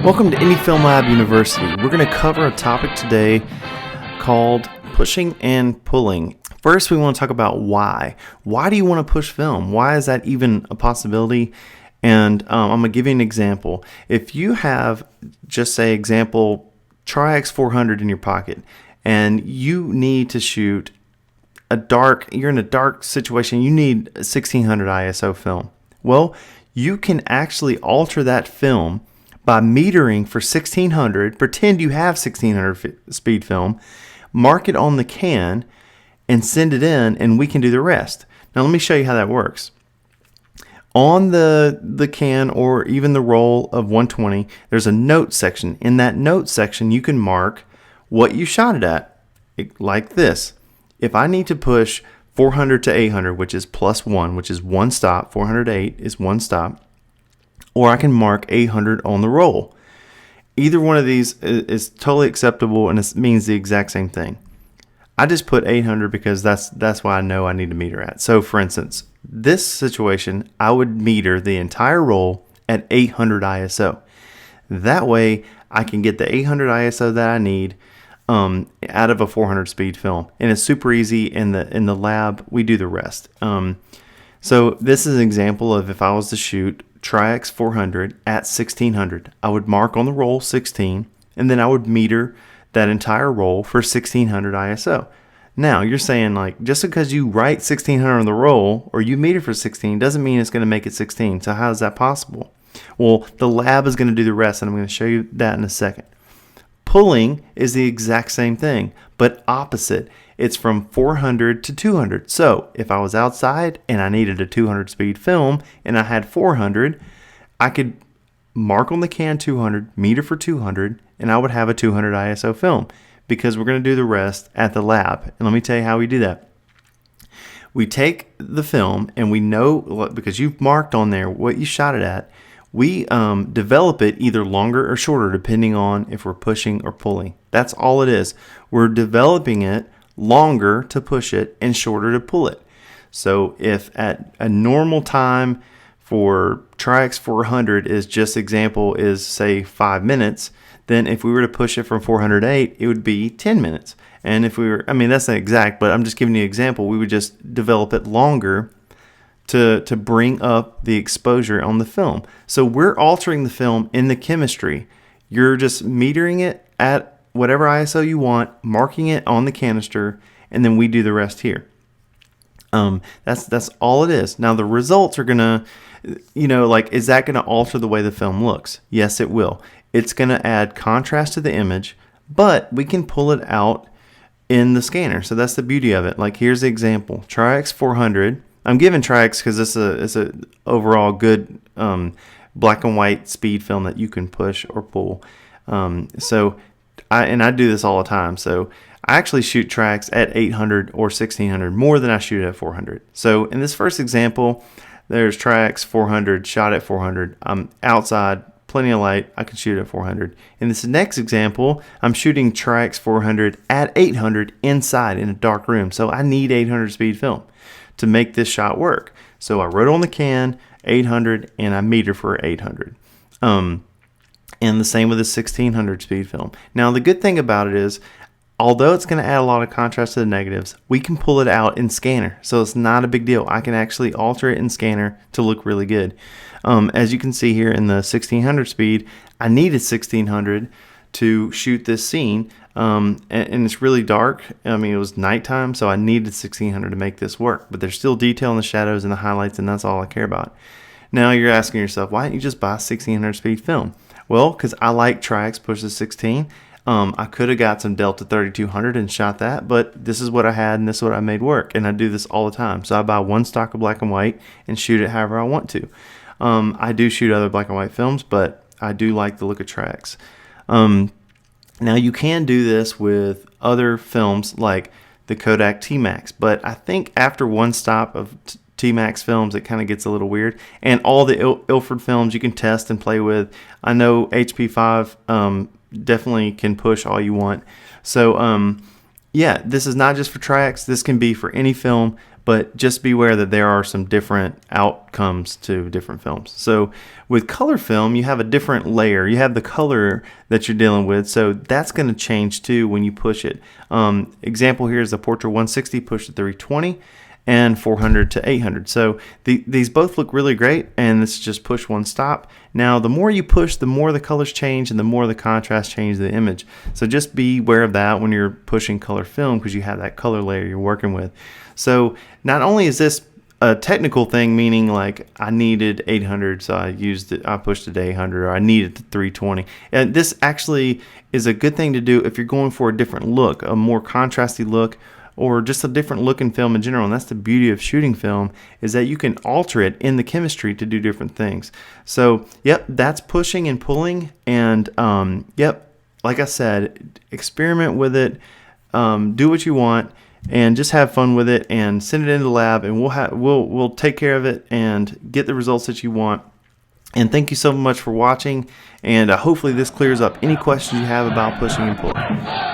Welcome to Indie Film Lab University. We're going to cover a topic today called pushing and pulling. First, we want to talk about why. Why do you want to push film? Why is that even a possibility? And I'm going to give you an example. If you have, just say, example, Tri-X 400 in your pocket, and you need to shoot you're in a dark situation, you need 1600 ISO film. Well, you can actually alter that film by metering for 1600, pretend you have 1600 speed film, mark it on the can, and send it in, and we can do the rest. Now, let me show you how that works. On the can or even the roll of 120, there's a note section. In that note section, you can mark what you shot it at, like this. If I need to push 400 to 800, which is +1, which is one stop, 400 to 8 is one stop, or I can mark 800 on the roll. Either one of these is totally acceptable, and it means the exact same thing. I just put 800 because that's why I know I need to meter at. So, for instance, this situation, I would meter the entire roll at 800 ISO. That way, I can get the 800 ISO that I need out of a 400 speed film, and it's super easy. In the lab, we do the rest. So this is an example of if I was to shoot Tri-X 400 at 1600, I would mark on the roll 16, and then I would meter that entire roll for 1600 ISO. Now, you're saying, like, just because you write 1600 on the roll or you meter for 16 doesn't mean it's going to make it 16. So how is that possible? Well, the lab is going to do the rest, and I'm going to show you that in a second. Pulling is the exact same thing, but opposite. It's from 400 to 200. So if I was outside and I needed a 200 speed film and I had 400, I could mark on the can 200, meter for 200, and I would have a 200 ISO film, because we're going to do the rest at the lab. And let me tell you how we do that. We take the film, and we know, because you've marked on there what you shot it at, we develop it either longer or shorter depending on if we're pushing or pulling. That's all it is. We're developing it longer to push it and shorter to pull it. So if at a normal time for Tri-X 400 is just example is say 5 minutes, then if we were to push it from 408, it would be 10 minutes. And if we were, that's not exact, but I'm just giving you an example, we would just develop it longer to bring up the exposure on the film. So we're altering the film in the chemistry. You're just metering it at whatever ISO you want, marking it on the canister, and then we do the rest here. That's all it is. Now the results are gonna, is that gonna alter the way the film looks? Yes, it will. It's gonna add contrast to the image, but we can pull it out in the scanner. So that's the beauty of it. Like, here's the example: Tri-X 400. I'm giving Tri-X because it's a overall good black and white speed film that you can push or pull. So I do this all the time. So I actually shoot Tri-X at 800 or 1600 more than I shoot at 400. So in this first example, there's Tri-X 400 shot at 400. I'm outside, plenty of light. I can shoot at 400. In this next example, I'm shooting Tri-X 400 at 800 inside in a dark room. So I need 800 speed film to make this shot work. So I wrote on the can 800 and I meter for 800. And the same with the 1600 speed film. Now the good thing about it is, although it's going to add a lot of contrast to the negatives, we can pull it out in scanner. So it's not a big deal. I can actually alter it in scanner to look really good. As you can see here in the 1600 speed, I needed 1600 to shoot this scene. And it's really dark. It was nighttime, so I needed 1600 to make this work. But there's still detail in the shadows and the highlights, and that's all I care about. Now you're asking yourself, why don't you just buy 1600 speed film? Well, because I like Tri-X pushes 16. I could have got some Delta 3200 and shot that, but this is what I had and this is what I made work. And I do this all the time. So I buy one stock of black and white and shoot it however I want to. I do shoot other black and white films, but I do like the look of Tri-X. Now you can do this with other films like the Kodak T-Max, but I think after one stop of T-Max films, it kind of gets a little weird. And all the Ilford films you can test and play with. I know HP5 definitely can push all you want. So Yeah, this is not just for Tri-X. This can be for any film, but just be aware that there are some different outcomes to different films. So with color film, you have a different layer. You have the color that you're dealing with, so that's going to change too when you push it. Example here is the Portra 160 pushed to 320 and 400 to 800. So these both look really great, and this is just push one stop. Now the more you push, the more the colors change and the more the contrast changes the image. So just be aware of that when you're pushing color film, because you have that color layer you're working with. So not only is this a technical thing, meaning like I needed 800, so I pushed it to 800, or I needed to 320. And this actually is a good thing to do if you're going for a different look, a more contrasty look, or just a different look in film in general. And that's the beauty of shooting film, is that you can alter it in the chemistry to do different things. So yep, that's pushing and pulling. And yep, like I said, experiment with it, do what you want, and just have fun with it, and send it into the lab, and we'll take care of it and get the results that you want. And thank you so much for watching, and hopefully this clears up any questions you have about pushing and pulling.